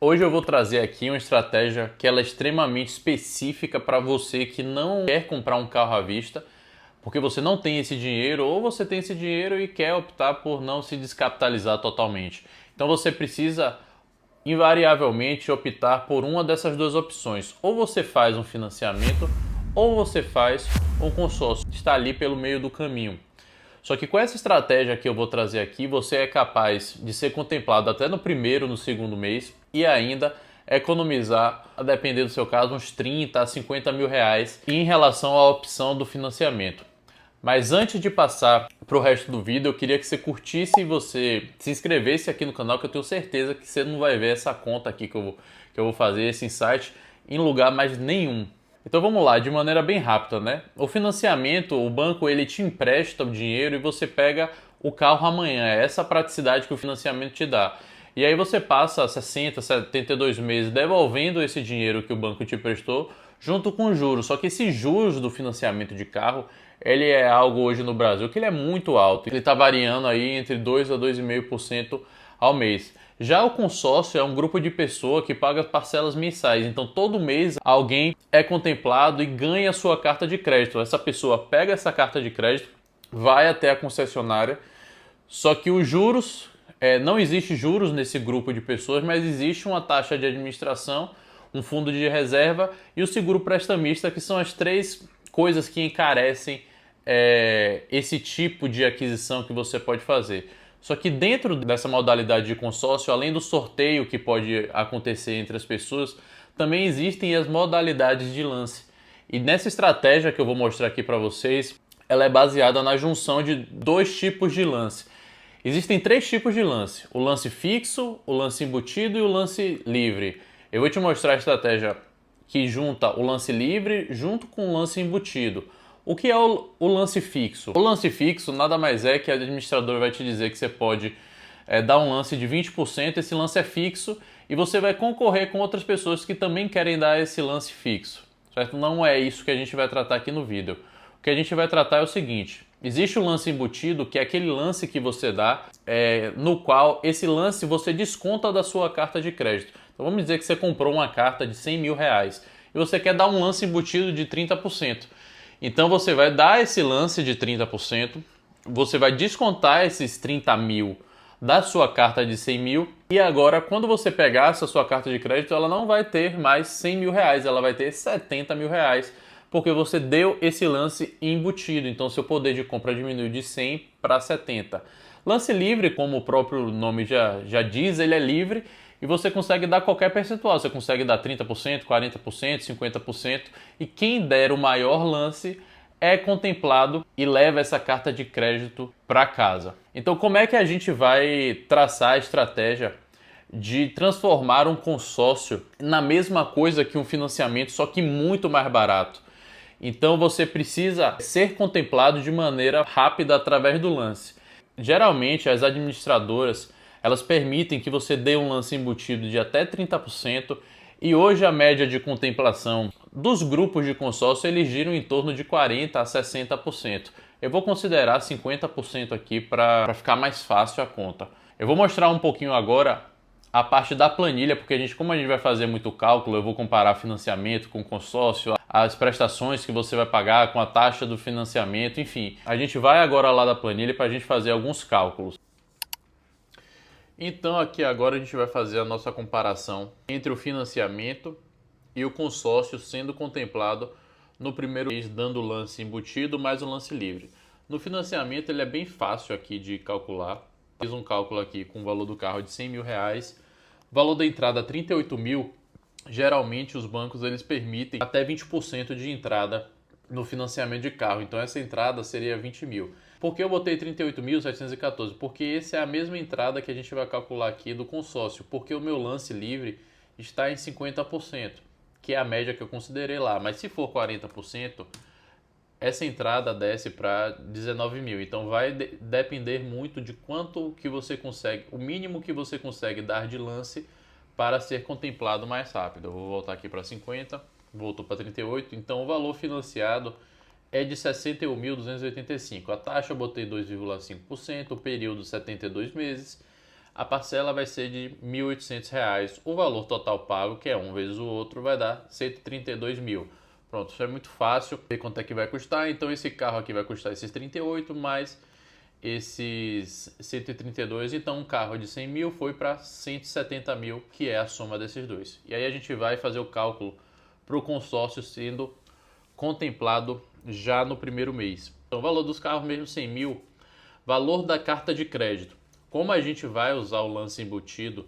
Hoje eu vou trazer aqui uma estratégia que ela é extremamente específica para você que não quer comprar um carro à vista, porque você não tem esse dinheiro ou você tem esse dinheiro e quer optar por não se descapitalizar totalmente. Então você precisa invariavelmente optar por uma dessas duas opções. Ou você faz um financiamento ou você faz um consórcio, que está ali pelo meio do caminho. Só que com essa estratégia que eu vou trazer aqui, você é capaz de ser contemplado até no primeiro, no segundo mês e ainda economizar, a depender do seu caso, uns 30 a 50 mil reais em relação à opção do financiamento. Mas antes de passar para o resto do vídeo, eu queria que você curtisse e você se inscrevesse aqui no canal, que eu tenho certeza que você não vai ver essa conta aqui que eu vou fazer, esse insight, em lugar mais nenhum. Então vamos lá, de maneira bem rápida, né? O financiamento, o banco ele te empresta o dinheiro e você pega o carro amanhã. É essa praticidade que o financiamento te dá. E aí você passa 60, 72 meses devolvendo esse dinheiro que o banco te prestou junto com os juros. Só que esses juros do financiamento de carro, ele é algo hoje no Brasil que ele é muito alto. Ele está variando aí entre 2 a 2,5% ao mês. Já o consórcio é um grupo de pessoas que paga parcelas mensais. Então todo mês alguém é contemplado e ganha a sua carta de crédito. Essa pessoa pega essa carta de crédito, vai até a concessionária, só que os juros, não existe juros nesse grupo de pessoas, mas existe uma taxa de administração, um fundo de reserva e o seguro prestamista, que são as três coisas que encarecem esse tipo de aquisição que você pode fazer. Só que dentro dessa modalidade de consórcio, além do sorteio que pode acontecer entre as pessoas, também existem as modalidades de lance. E nessa estratégia que eu vou mostrar aqui para vocês, ela é baseada na junção de dois tipos de lance. Existem três tipos de lance: o lance fixo, o lance embutido e o lance livre. Eu vou te mostrar a estratégia que junta o lance livre junto com o lance embutido. O que é o lance fixo? O lance fixo nada mais é que a administradora vai te dizer que você pode dar um lance de 20%, esse lance é fixo e você vai concorrer com outras pessoas que também querem dar esse lance fixo, certo? Não é isso que a gente vai tratar aqui no vídeo. O que a gente vai tratar é o seguinte: existe o lance embutido, que é aquele lance que você dá, no qual esse lance você desconta da sua carta de crédito. Então vamos dizer que você comprou uma carta de 100 mil reais e você quer dar um lance embutido de 30%. Então você vai dar esse lance de 30%, você vai descontar esses 30 mil da sua carta de 100 mil e agora quando você pegar essa sua carta de crédito, ela não vai ter mais 100 mil reais, ela vai ter 70 mil reais, porque você deu esse lance embutido. Então seu poder de compra diminuiu de 100 para 70. Lance livre, como o próprio nome já diz, ele é livre e você consegue dar qualquer percentual. Você consegue dar 30%, 40%, 50% e quem der o maior lance é contemplado e leva essa carta de crédito para casa. Então como é que a gente vai traçar a estratégia de transformar um consórcio na mesma coisa que um financiamento, só que muito mais barato? Então você precisa ser contemplado de maneira rápida através do lance. Geralmente as administradoras elas permitem que você dê um lance embutido de até 30% e hoje a média de contemplação dos grupos de consórcio eles giram em torno de 40% a 60%. Eu vou considerar 50% aqui para ficar mais fácil a conta. Eu vou mostrar um pouquinho agora a parte da planilha, porque como a gente vai fazer muito cálculo, eu vou comparar financiamento com consórcio, as prestações que você vai pagar com a taxa do financiamento, enfim. A gente vai agora lá da planilha para a gente fazer alguns cálculos. Então aqui agora a gente vai fazer a nossa comparação entre o financiamento e o consórcio sendo contemplado no primeiro mês, dando o lance embutido mais o lance livre. No financiamento ele é bem fácil aqui de calcular. Fiz um cálculo aqui com o valor do carro de 100 mil reais. Valor da entrada 38 mil. Geralmente os bancos eles permitem até 20% de entrada no financiamento de carro. Então essa entrada seria 20 mil. Por que eu botei 38.714? Porque essa é a mesma entrada que a gente vai calcular aqui do consórcio. Porque o meu lance livre está em 50%, que é a média que eu considerei lá. Mas se for 40%, essa entrada desce para 19 mil. Então vai depender muito de quanto que você consegue, o mínimo que você consegue dar de lance para ser contemplado mais rápido. Eu vou voltar aqui para 50, voltou para 38. Então o valor financiado é de 61.285. A taxa eu botei 2,5%, o período 72 meses. a parcela vai ser de R$ 1.800. O valor total pago, que é um vezes o outro, vai dar 132 mil. Pronto, isso é muito fácil ver quanto é que vai custar. Então esse carro aqui vai custar esses 38 mais esses 132. Então um carro de 100 mil foi para 170 mil, que é a soma desses dois. E aí a gente vai fazer o cálculo para o consórcio sendo contemplado já no primeiro mês. Então o valor dos carros mesmo 100 mil, valor da carta de crédito. Como a gente vai usar o lance embutido,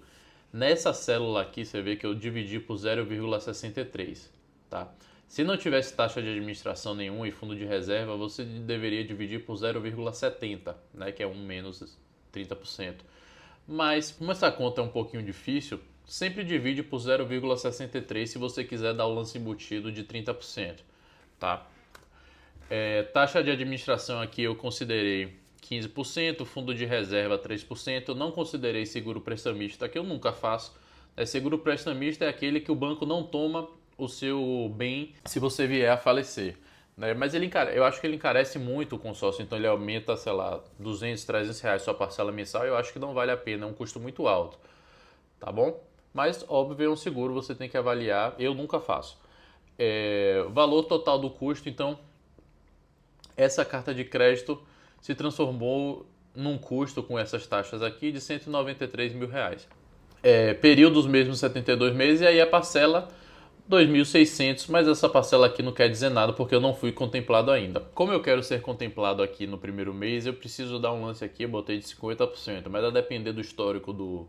nessa célula aqui você vê que eu dividi por 0,63, tá? Se não tivesse taxa de administração nenhuma e fundo de reserva, você deveria dividir por 0,70, né, que é menos 30%. Mas como essa conta é um pouquinho difícil, sempre divide por 0,63 se você quiser dar o lance embutido de 30%, tá? Taxa de administração aqui eu considerei 15%, fundo de reserva 3%, eu não considerei seguro prestamista, que eu nunca faço. Seguro prestamista é aquele que o banco não toma o seu bem se você vier a falecer, né? Mas eu acho que ele encarece muito o consórcio, então ele aumenta, sei lá, 200, 300 reais sua parcela mensal, eu acho que não vale a pena, é um custo muito alto, tá bom? Mas, óbvio, é um seguro, você tem que avaliar, eu nunca faço. Valor total do custo, então, essa carta de crédito se transformou num custo com essas taxas aqui de 193 mil reais. Períodos mesmo 72 meses e aí a parcela 2.600, mas essa parcela aqui não quer dizer nada porque eu não fui contemplado ainda. Como eu quero ser contemplado aqui no primeiro mês, eu preciso dar um lance aqui, eu botei de 50%, mas a depender do histórico do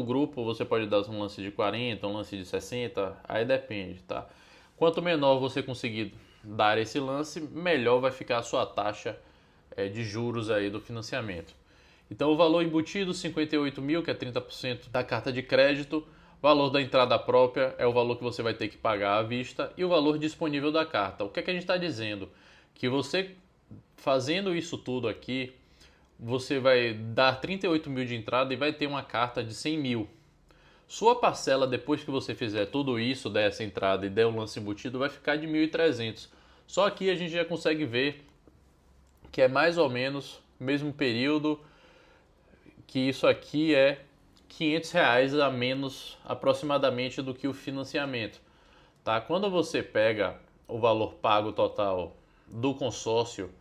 grupo, você pode dar um lance de 40, um lance de 60, aí depende, tá? Quanto menor você conseguir dar esse lance, melhor vai ficar a sua taxa de juros aí do financiamento. Então o valor embutido, 58 mil, que é 30% da carta de crédito. Valor da entrada própria é o valor que você vai ter que pagar à vista. E o valor disponível da carta. O que é que a gente está dizendo? Que você, fazendo isso tudo aqui, você vai dar 38 mil de entrada e vai ter uma carta de 100 mil. Sua parcela, depois que você fizer tudo isso, der essa entrada e der o lance embutido, vai ficar de 1.300. Só aqui a gente já consegue ver que é mais ou menos o mesmo período, que isso aqui é R$ 500 a menos aproximadamente do que o financiamento, tá? Quando você pega o valor pago total do consórcio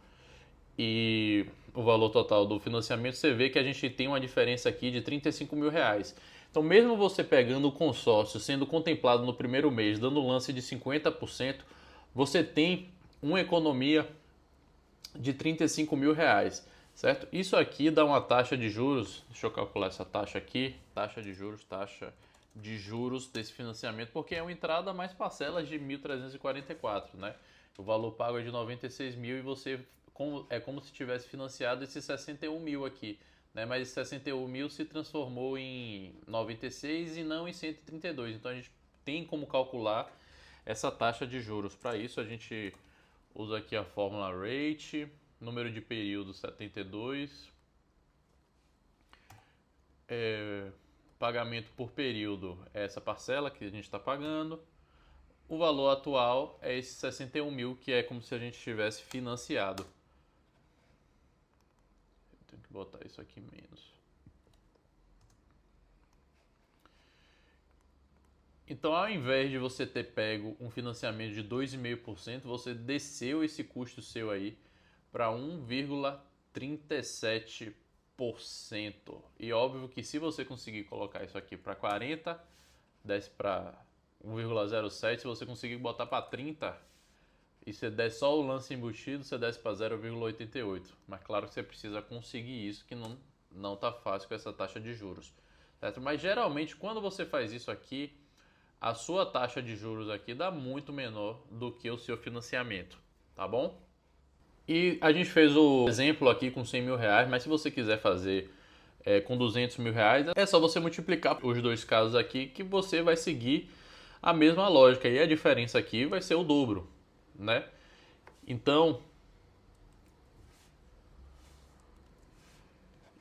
e o valor total do financiamento, você vê que a gente tem uma diferença aqui de 35 mil reais. Então, mesmo você pegando o consórcio, sendo contemplado no primeiro mês, dando um lance de 50%, você tem uma economia de 35 mil reais, certo? Isso aqui dá uma taxa de juros, deixa eu calcular essa taxa aqui, taxa de juros desse financiamento, porque é uma entrada mais parcelas de 1.344, né? O valor pago é de 96 mil e você é como se tivesse financiado esses 61 mil aqui, né? Mas esse 61 mil se transformou em 96 e não em 132, então a gente tem como calcular essa taxa de juros. Para isso a gente usa aqui a fórmula rate, número de período 72, pagamento por período é essa parcela que a gente está pagando, o valor atual é esse 61 mil, que é como se a gente tivesse financiado. Eu tenho que botar isso aqui menos. Então, ao invés de você ter pego um financiamento de 2,5%, você desceu esse custo seu aí para 1,37%. E óbvio que se você conseguir colocar isso aqui para 40, desce para 1,07. Se você conseguir botar para 30 e você der só o lance embutido, você desce para 0,88. Mas claro que você precisa conseguir isso, que não tá fácil com essa taxa de juros, certo? Mas geralmente quando você faz isso aqui, a sua taxa de juros aqui dá muito menor do que o seu financiamento, tá bom? E a gente fez o exemplo aqui com 100 mil reais, mas se você quiser fazer com 200 mil reais, é só você multiplicar os dois casos aqui que você vai seguir a mesma lógica. E a diferença aqui vai ser o dobro, né? Então,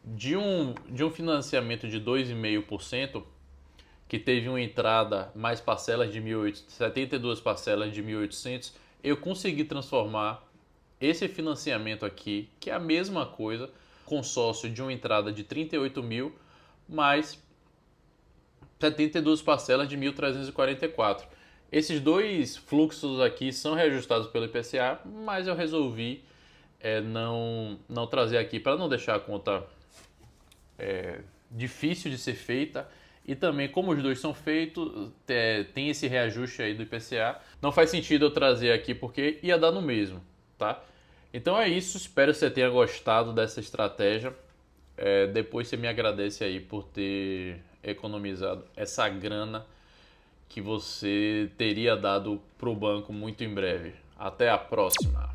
de um financiamento de 2,5%, que teve uma entrada mais parcelas de 1.800, 72 parcelas de 1.800, eu consegui transformar esse financiamento aqui, que é a mesma coisa, consórcio de uma entrada de 38 mil, mais 72 parcelas de 1.344. Esses dois fluxos aqui são reajustados pelo IPCA, mas eu resolvi não trazer aqui para não deixar a conta difícil de ser feita. E também, como os dois são feitos, tem esse reajuste aí do IPCA. Não faz sentido eu trazer aqui porque ia dar no mesmo, tá? Então é isso, espero que você tenha gostado dessa estratégia. Depois você me agradece aí por ter economizado essa grana que você teria dado para o banco muito em breve. Até a próxima!